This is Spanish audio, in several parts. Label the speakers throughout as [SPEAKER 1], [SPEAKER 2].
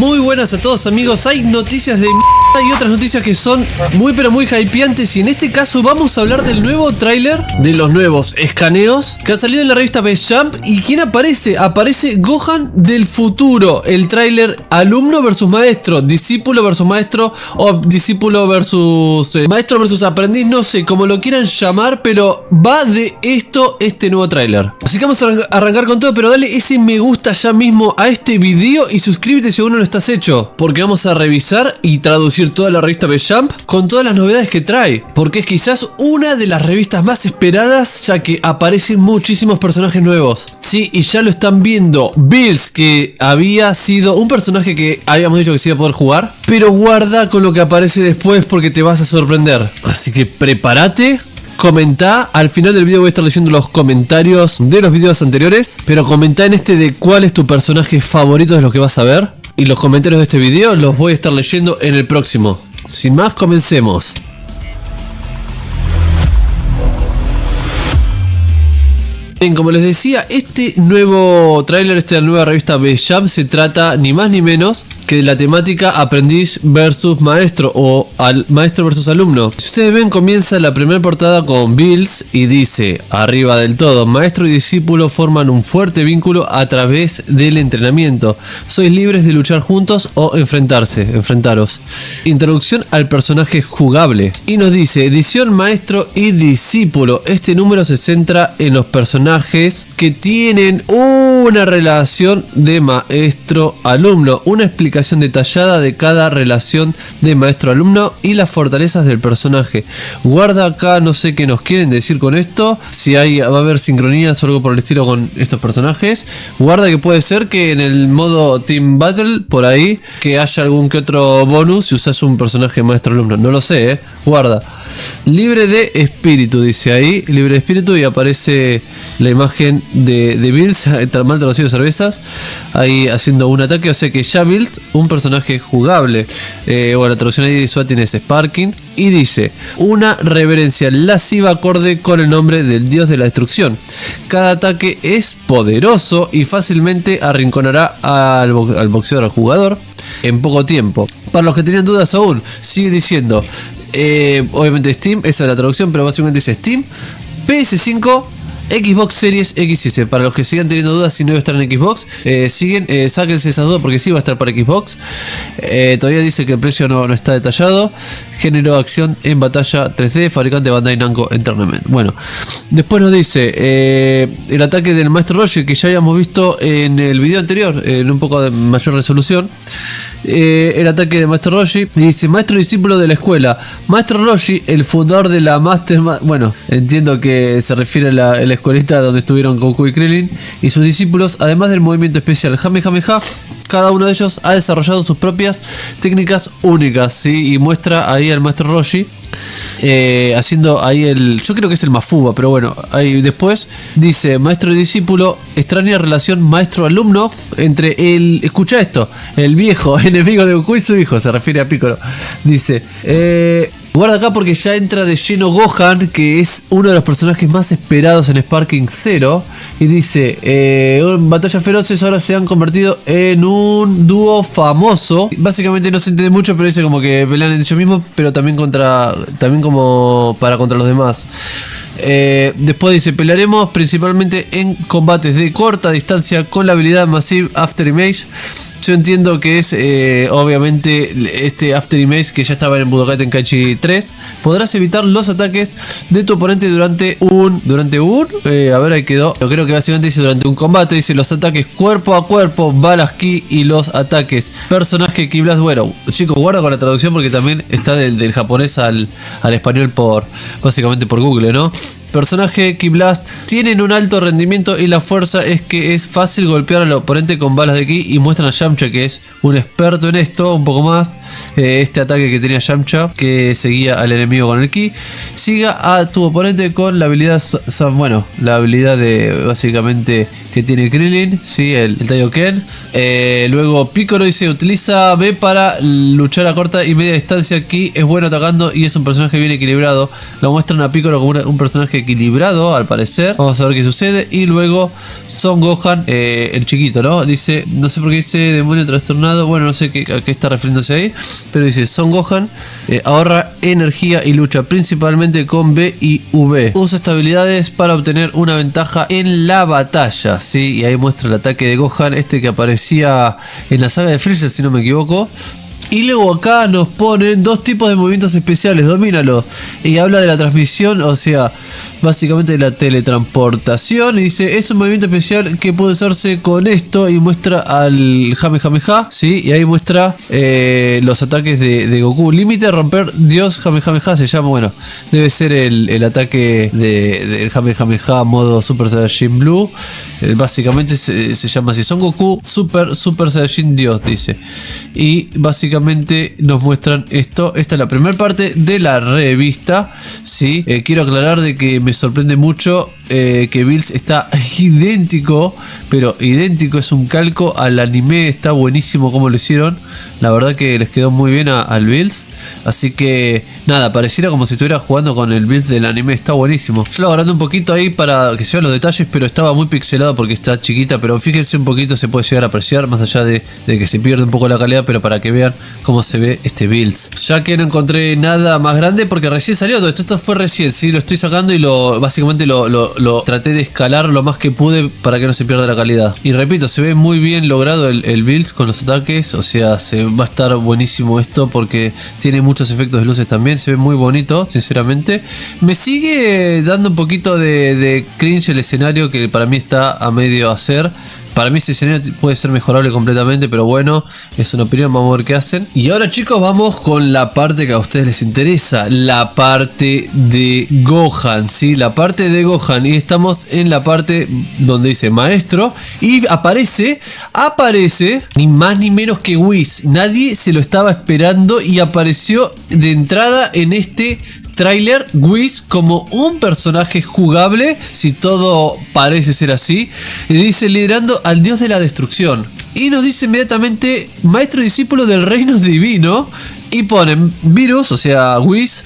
[SPEAKER 1] Muy buenas a todos amigos, hay noticias de mierda y otras noticias que son muy pero muy hypeantes y en este caso vamos a hablar del nuevo tráiler, de los nuevos escaneos que han salido en la revista Best Jump. ¿Y quién aparece? Aparece Gohan del futuro, el tráiler alumno versus maestro, discípulo versus maestro o discípulo versus maestro versus aprendiz, no sé, como lo quieran llamar, pero va de esto este nuevo tráiler. Así que vamos a arrancar con todo, pero dale ese me gusta ya mismo a este video y suscríbete si aún no lo estás hecho, porque vamos a revisar y traducir toda la revista Best Jump con todas las novedades que trae, porque es quizás una de las revistas más esperadas, ya que aparecen muchísimos personajes nuevos. Sí, y ya lo están viendo. Bills, que había sido un personaje que habíamos dicho que se iba a poder jugar, pero guarda con lo que aparece después porque te vas a sorprender. Así que prepárate. Comenta, al final del video voy a estar leyendo los comentarios de los videos anteriores, pero comenta en este de cuál es tu personaje favorito de los que vas a ver, y los comentarios de este video los voy a estar leyendo en el próximo. Sin más, comencemos. Bien, como les decía, este nuevo tráiler, esta nueva revista Best Jump se trata ni más ni menos que de la temática aprendiz versus maestro o maestro versus alumno. Si ustedes ven, comienza la primera portada con Bills y dice, arriba del todo, maestro y discípulo forman un fuerte vínculo a través del entrenamiento. Sois libres de luchar juntos o enfrentaros. Introducción al personaje jugable. Y nos dice, edición maestro y discípulo. Este número se centra en los personajes que tienen una relación de maestro-alumno, una explicación detallada de cada relación de maestro-alumno y las fortalezas del personaje. Guarda acá, no sé qué nos quieren decir con esto, si va a haber sincronías o algo por el estilo con estos personajes. Guarda que puede ser que en el modo Team Battle, por ahí, que haya algún que otro bonus si usas un personaje maestro-alumno, no lo sé, guarda. Libre de espíritu, dice ahí, libre de espíritu, y aparece la imagen de Bills, mal traducido de cervezas, ahí haciendo un ataque, o sea que ya Bills, un personaje jugable. Bueno, la traducción ahí de Swatin es Sparking, y dice, una reverencia lasciva acorde con el nombre del dios de la destrucción. Cada ataque es poderoso y fácilmente arrinconará al boxeador, al jugador, en poco tiempo. Para los que tenían dudas aún, sigue diciendo, obviamente Steam, esa es la traducción, pero básicamente dice Steam, PS5, Xbox Series XS. Para los que sigan teniendo dudas si no iba a estar en Xbox, sáquense esas dudas porque sí va a estar para Xbox. Todavía dice que el precio no está detallado. Género acción en batalla 3D, fabricante Bandai Namco Entertainment. Bueno, después nos dice el ataque del maestro Roshi, que ya habíamos visto en el video anterior en un poco de mayor resolución. El ataque de Maestro Roshi, dice maestro y discípulo de la escuela. Maestro Roshi, el fundador de la bueno, entiendo que se refiere a la escuelita donde estuvieron Goku y Krillin y sus discípulos, además del movimiento especial Kamehameha. Cada uno de ellos ha desarrollado sus propias técnicas únicas, ¿sí? Y muestra ahí al maestro Roshi haciendo ahí yo creo que es el Mafuba, pero bueno, ahí después dice maestro y discípulo, extraña relación maestro-alumno entre escucha esto, el viejo enemigo de Goku y su hijo, se refiere a Piccolo. Dice, guarda acá porque ya entra de lleno Gohan, que es uno de los personajes más esperados en Sparking 0. Y dice, en batallas feroces ahora se han convertido en un dúo famoso. Básicamente no se entiende mucho, pero dice como que pelean en ellos mismos, pero también como contra los demás. Después dice, pelearemos principalmente en combates de corta distancia con la habilidad Massive After Image. Yo entiendo que es obviamente este After Image que ya estaba en Budokai Tenkaichi 3. Podrás evitar los ataques de tu oponente durante a ver, ahí quedó. Yo creo que básicamente dice durante un combate. Dice los ataques cuerpo a cuerpo, balas ki y los ataques personaje ki blast. Bueno, chicos, guarda con la traducción porque también está del japonés al español básicamente por Google, ¿no? Personaje Ki Blast tienen un alto rendimiento y la fuerza es que es fácil golpear al oponente con balas de ki, y muestran a Yamcha, que es un experto en esto, un poco más. Este ataque que tenía Yamcha, que seguía al enemigo con el ki, siga a tu oponente con la habilidad, la habilidad de básicamente que tiene Krillin, sí, el Taiyoken. Luego Piccolo dice, utiliza B para luchar a corta y media distancia. Ki es bueno atacando y es un personaje bien equilibrado. Lo muestran a Piccolo como un personaje equilibrado al parecer. Vamos a ver qué sucede. Y luego Son Gohan, el chiquito, ¿no? Dice, no sé por qué dice demonio trastornado. Bueno, no sé a qué está refiriéndose ahí. Pero dice, Son Gohan ahorra energía y lucha principalmente con B y V. Usa estas habilidades para obtener una ventaja en la batalla, ¿sí? Y ahí muestra el ataque de Gohan, que aparecía en la saga de Freezer, si no me equivoco. Y luego acá nos ponen dos tipos de movimientos especiales, domínalo. Y habla de la transmisión, o sea, básicamente de la teletransportación. Y dice, es un movimiento especial que puede usarse con esto. Y muestra al Kamehameha, ¿sí? Y ahí muestra los ataques de Goku. Límite romper Dios Kamehameha se llama, bueno, debe ser el ataque del Kamehameha modo Super Saiyajin Blue. Básicamente se llama así, Son Goku Super Saiyajin Dios, dice. Y básicamente nos muestran esto. Esta es la primera parte de la revista, ¿sí? Quiero aclarar de que me sorprende mucho que Bills está idéntico, pero idéntico, es un calco al anime. Está buenísimo como lo hicieron, la verdad que les quedó muy bien al Bills. Así que nada, pareciera como si estuviera jugando con el Bills del anime, está buenísimo. Yo lo agrandé un poquito ahí para que se vean los detalles, pero estaba muy pixelado porque está chiquita. Pero fíjense un poquito, se puede llegar a apreciar, más allá de que se pierde un poco la calidad, pero para que vean cómo se ve este Bills. Ya que no encontré nada más grande porque recién salió todo esto, fue recién, ¿sí? Lo estoy sacando y básicamente lo traté de escalar lo más que pude para que no se pierda la calidad. Y repito, se ve muy bien logrado el Bills con los ataques, o sea, va a estar buenísimo esto porque tiene muchos efectos de luces también, se ve muy bonito, sinceramente. Me sigue dando un poquito de cringe el escenario, que para mí está a medio hacer. Para mí ese escenario puede ser mejorable completamente, pero bueno, es una opinión, vamos a ver qué hacen. Y ahora, chicos, vamos con la parte que a ustedes les interesa, la parte de Gohan, ¿sí? La parte de Gohan, y estamos en la parte donde dice maestro, y aparece ni más ni menos que Whis. Nadie se lo estaba esperando y apareció de entrada en este tráiler Whis como un personaje jugable, si todo parece ser así. Y dice, liderando al dios de la destrucción. Y nos dice inmediatamente, maestro y discípulo del reino divino. Y ponen Virus, o sea, Bills,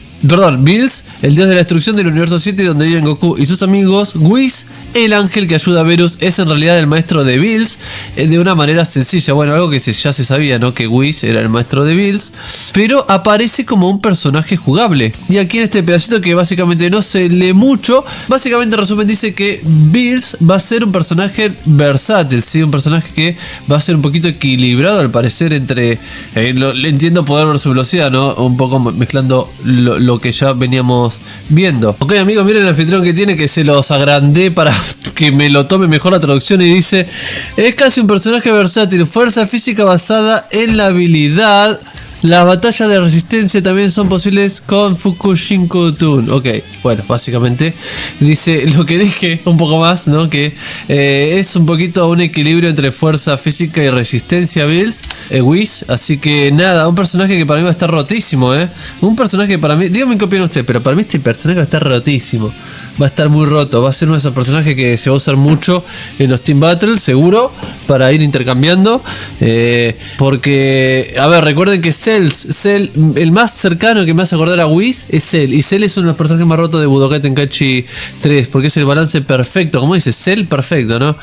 [SPEAKER 1] el dios de la destrucción del universo 7, donde viven Goku y sus amigos. Whis, el ángel que ayuda a Virus, es en realidad el maestro de Bills, de una manera sencilla. Bueno, algo que ya se sabía, ¿no? Que Whis era el maestro de Bills, pero aparece como un personaje jugable. Y aquí en este pedacito, que básicamente no se lee mucho, básicamente en resumen dice que Bills va a ser un personaje versátil, ¿sí? Un personaje que va a ser un poquito equilibrado al parecer entre, entiendo, poder versus velocidad, ¿no? Un poco mezclando lo que ya veníamos viendo. Ok, amigos, miren el anfitrión que tiene, que se los agrandé para que me lo tome mejor la traducción, y dice, es casi un personaje versátil, fuerza física basada en la habilidad. Las batallas de resistencia también son posibles con Fukushinkotun. Ok, bueno, básicamente dice lo que dije un poco más, ¿no? Que es un poquito un equilibrio entre fuerza física y resistencia Bills, Whis. Así que nada, un personaje que para mí va a estar rotísimo, un personaje que para mí, díganme qué opinan ustedes, pero para mí este personaje va a estar rotísimo. Va a estar muy roto, va a ser uno de esos personajes que se va a usar mucho en los Team Battles, seguro, para ir intercambiando. Porque, a ver, recuerden que Cell, el más cercano que me hace acordar a Whis es Cell. Y Cell es uno de los personajes más rotos de Budokai Tenkaichi 3, porque es el balance perfecto, como dice, Cell perfecto, ¿no?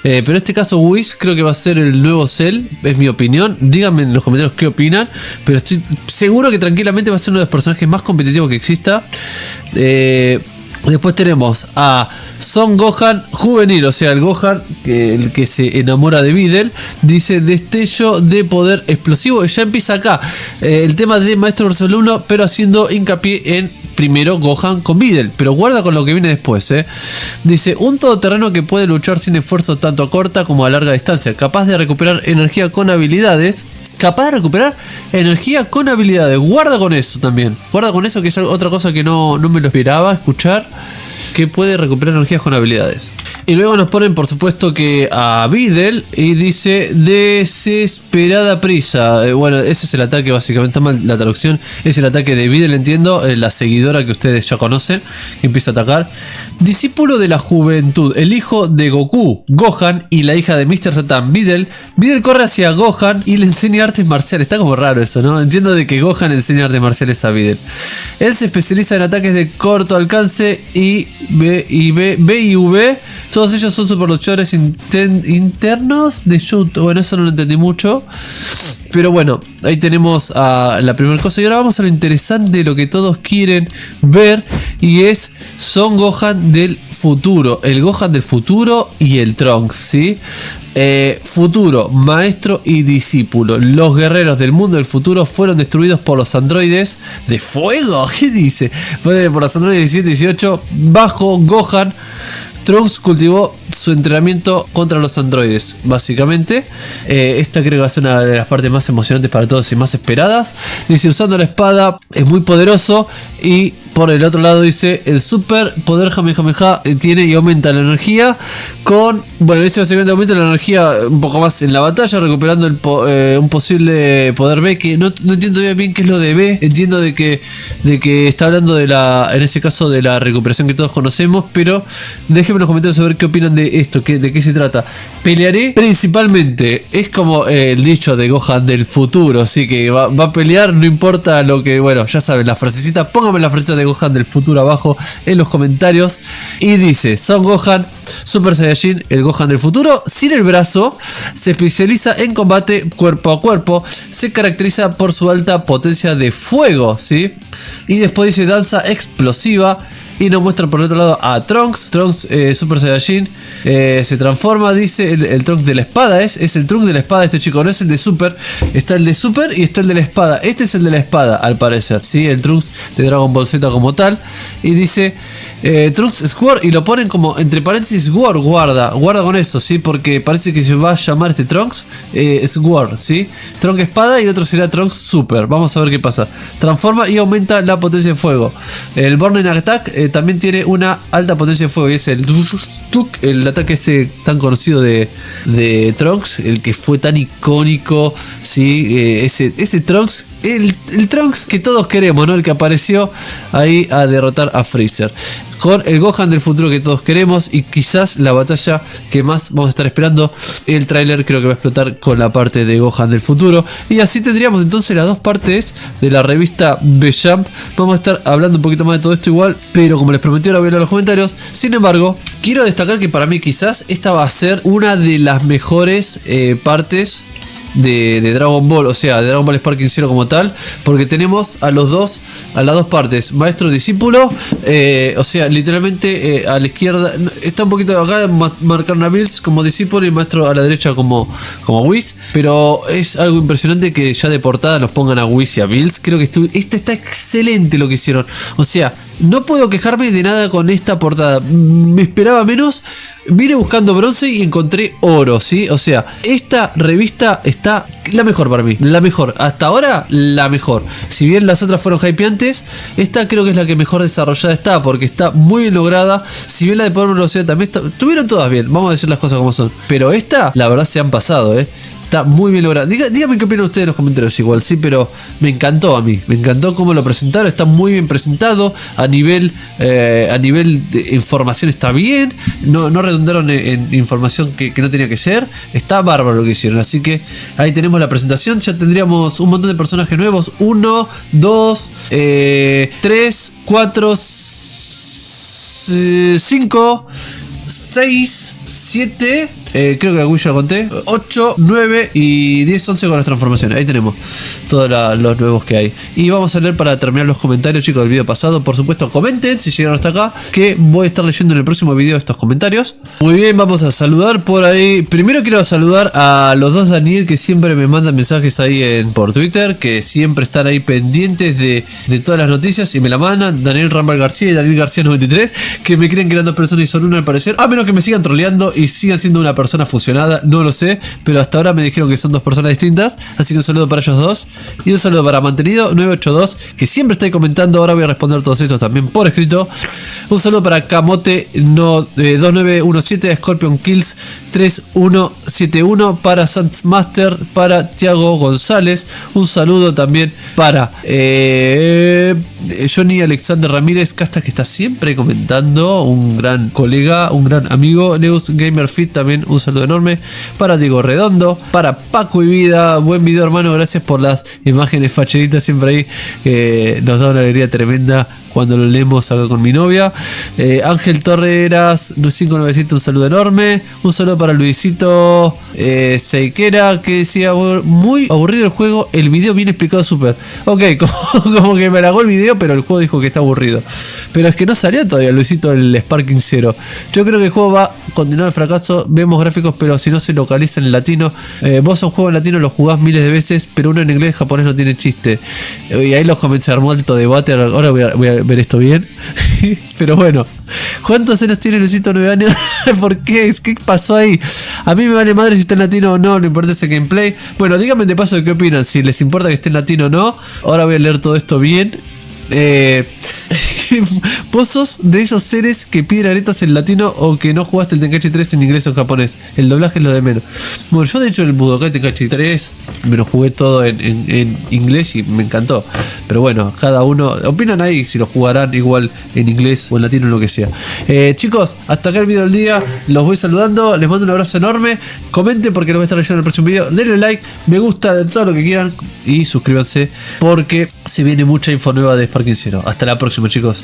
[SPEAKER 1] Pero en este caso Whis creo que va a ser el nuevo Cell, es mi opinión. Díganme en los comentarios qué opinan, pero estoy seguro que tranquilamente va a ser uno de los personajes más competitivos que exista. Después tenemos a Son Gohan juvenil, o sea, el Gohan el que se enamora de Videl. Dice, destello de poder explosivo. Y ya empieza acá el tema de maestro versus alumno, pero haciendo hincapié en primero Gohan con Videl, pero guarda con lo que viene después. Dice, un todoterreno que puede luchar sin esfuerzo tanto a corta como a larga distancia, capaz de recuperar energía con habilidades. Guarda con eso también. Guarda con eso, que es otra cosa que no me lo esperaba escuchar. Que puede recuperar energías con habilidades. Y luego nos ponen por supuesto que a Videl y dice desesperada prisa. Bueno, ese es el ataque básicamente, está mal la traducción. Es el ataque de Videl, entiendo, la seguidora que ustedes ya conocen, que empieza a atacar. Discípulo de la juventud, el hijo de Goku, Gohan, y la hija de Mr. Satan, Videl. Videl corre hacia Gohan y le enseña artes marciales. Está como raro eso, ¿no? Entiendo de que Gohan enseña artes marciales a Videl. Él se especializa en ataques de corto alcance y B y V. Todos ellos son super luchadores internos de Shoto. Bueno, eso no lo entendí mucho. Pero bueno, ahí tenemos a la primera cosa. Y ahora vamos a lo interesante de lo que todos quieren ver. Y es Son Gohan del futuro. El Gohan del futuro y el Trunks, ¿sí? Futuro, maestro y discípulo. Los guerreros del mundo del futuro fueron destruidos por los androides de fuego. ¿Qué dice? Fue por los androides 17 y 18. Bajo Gohan, Trunks cultivó su entrenamiento contra los androides, básicamente. Esta creo que va a ser una de las partes más emocionantes para todos y más esperadas. Dice, usando la espada es muy poderoso. Y por el otro lado dice, el super poder Kamehameha tiene y aumenta la energía con... Bueno, dice básicamente aumenta la energía un poco más en la batalla, recuperando un posible poder B, que no entiendo bien qué es lo de B. Entiendo de que está hablando de en ese caso, de la recuperación que todos conocemos, pero déjenme en los comentarios saber qué opinan de esto, de qué se trata. Pelearé principalmente, es como el dicho de Gohan del futuro, así que va a pelear, no importa lo que... Bueno, ya saben, la frasecita, pónganme la frasecita de Gohan del futuro abajo en los comentarios. Y dice, Son Gohan Super Saiyajin, el Gohan del futuro, sin el brazo, se especializa en combate cuerpo a cuerpo, se caracteriza por su alta potencia de fuego, ¿sí? Y después dice danza explosiva. Y nos muestra por el otro lado a Trunks. Trunks Super Saiyajin se transforma, dice el Trunks de la espada. Es el Trunks de la espada este chico, no es el de Super. Está el de Super y está el de la espada. Este es el de la espada al parecer, ¿sí? El Trunks de Dragon Ball Z como tal. Y dice Trunks Sword y lo ponen como entre paréntesis Sword. Guarda con eso, ¿sí? Porque parece que se va a llamar este Trunks Sword, ¿sí? Trunks espada y otro será Trunks Super. Vamos a ver qué pasa. Transforma y aumenta la potencia de fuego. El Burning Attack también tiene una alta potencia de fuego y es el ataque ese tan conocido de Trunks, el que fue tan icónico, ¿sí? Ese Trunks, el Trunks que todos queremos, ¿no? El que apareció ahí a derrotar a Freezer. Con el Gohan del futuro que todos queremos y quizás la batalla que más vamos a estar esperando. El tráiler creo que va a explotar con la parte de Gohan del futuro. Y así tendríamos entonces las dos partes de la revista B-Jump. Vamos a estar hablando un poquito más de todo esto igual, pero como les prometí ahora voy a leer los comentarios. Sin embargo, quiero destacar que para mí quizás esta va a ser una de las mejores partes de Dragon Ball, o sea, de Dragon Ball Sparking Zero como tal, porque tenemos a las dos partes, maestro discípulo, o sea, literalmente a la izquierda está un poquito acá, marcaron a Bills como discípulo y maestro a la derecha como Whis, pero es algo impresionante que ya de portada nos pongan a Whis y a Bills. Creo que está excelente lo que hicieron, o sea, no puedo quejarme de nada con esta portada. Me esperaba menos. Vine buscando bronce y encontré oro, ¿sí? O sea, esta revista está la mejor para mí. La mejor. Hasta ahora, la mejor. Si bien las otras fueron hypeantes, esta creo que es la que mejor desarrollada está, porque está muy bien lograda. Si bien la de Power Velocidad también estuvieron todas bien. Vamos a decir las cosas como son. Pero esta, la verdad, se han pasado, Está muy bien logrado. Díganme qué opinan ustedes en los comentarios igual, sí, pero me encantó a mí. Me encantó cómo lo presentaron. Está muy bien presentado. A nivel de información está bien. No redundaron en información que no tenía que ser. Está bárbaro lo que hicieron. Así que ahí tenemos la presentación. Ya tendríamos un montón de personajes nuevos. 1, 2, 3, 4, 5, 6, 7... creo que aquí ya conté 8, 9 y 10, 11 con las transformaciones. Ahí tenemos todos los nuevos que hay. Y vamos a leer para terminar los comentarios, chicos, del video pasado. Por supuesto, comenten si llegaron hasta acá, que voy a estar leyendo en el próximo video estos comentarios. Muy bien, vamos a saludar por ahí. Primero quiero saludar a los dos Daniel, que siempre me mandan mensajes ahí por Twitter, que siempre están ahí pendientes de todas las noticias y me la mandan. Daniel Rambal García y Daniel García 93, que me creen que eran dos personas y son una al parecer. A menos que me sigan troleando y sigan siendo una persona fusionada, no lo sé, pero hasta ahora me dijeron que son dos personas distintas, así que un saludo para ellos dos. Y un saludo para Mantenido 982, que siempre está ahí comentando. Ahora voy a responder todos estos también por escrito. Un saludo para Camote 2917, Scorpion Kills 3171, para Sans Master, para Tiago González. Un saludo también para Johnny Alexander Ramírez Casta, que está siempre comentando, un gran colega, un gran amigo. Neus Gamer Fit también, un saludo enorme. Para Diego Redondo, para Paco y Vida, buen video hermano, gracias por las imágenes facheritas siempre ahí, nos da una alegría tremenda cuando lo leemos acá con mi novia. Ángel Torreras 597, un saludo enorme. Un saludo para Luisito Seiquera, que decía: muy aburrido el juego, el video bien explicado, súper. Ok, como que me lagó el video, pero el juego dijo que está aburrido. Pero es que no salió todavía, Luisito, el Sparking 0. Yo creo que el juego va a continuar el fracaso. Vemos gráficos, pero si no se localiza en latino. Vos un juego en latino lo jugás miles de veces, pero uno en inglés y japonés no tiene chiste. Y ahí se armó alto debate. Ahora voy a ver esto bien. Pero bueno, ¿cuántos años tiene Luisito? 9 años. ¿Por qué? ¿Qué pasó ahí? A mí me vale madre si está en latino o no, no importa ese gameplay. Bueno, díganme de paso qué opinan, si les importa que esté en latino o no. Ahora voy a leer todo esto bien. Vos sos de esos seres que piden aretas en latino o que no jugaste el Tenkaichi 3 en inglés o en japonés. El doblaje es lo de menos. Bueno, yo de hecho el Budokai Tenkaichi 3 me lo jugué todo en inglés y me encantó. Pero bueno, cada uno opinan ahí si lo jugarán igual en inglés o en latino o lo que sea. Chicos, hasta acá el video del día. Los voy saludando, les mando un abrazo enorme. Comenten porque los voy a estar leyendo en el próximo video. Denle like, me gusta, de todo lo que quieran. Y suscríbanse porque se viene mucha info nueva de Sparking 0. Hasta la próxima, chicos.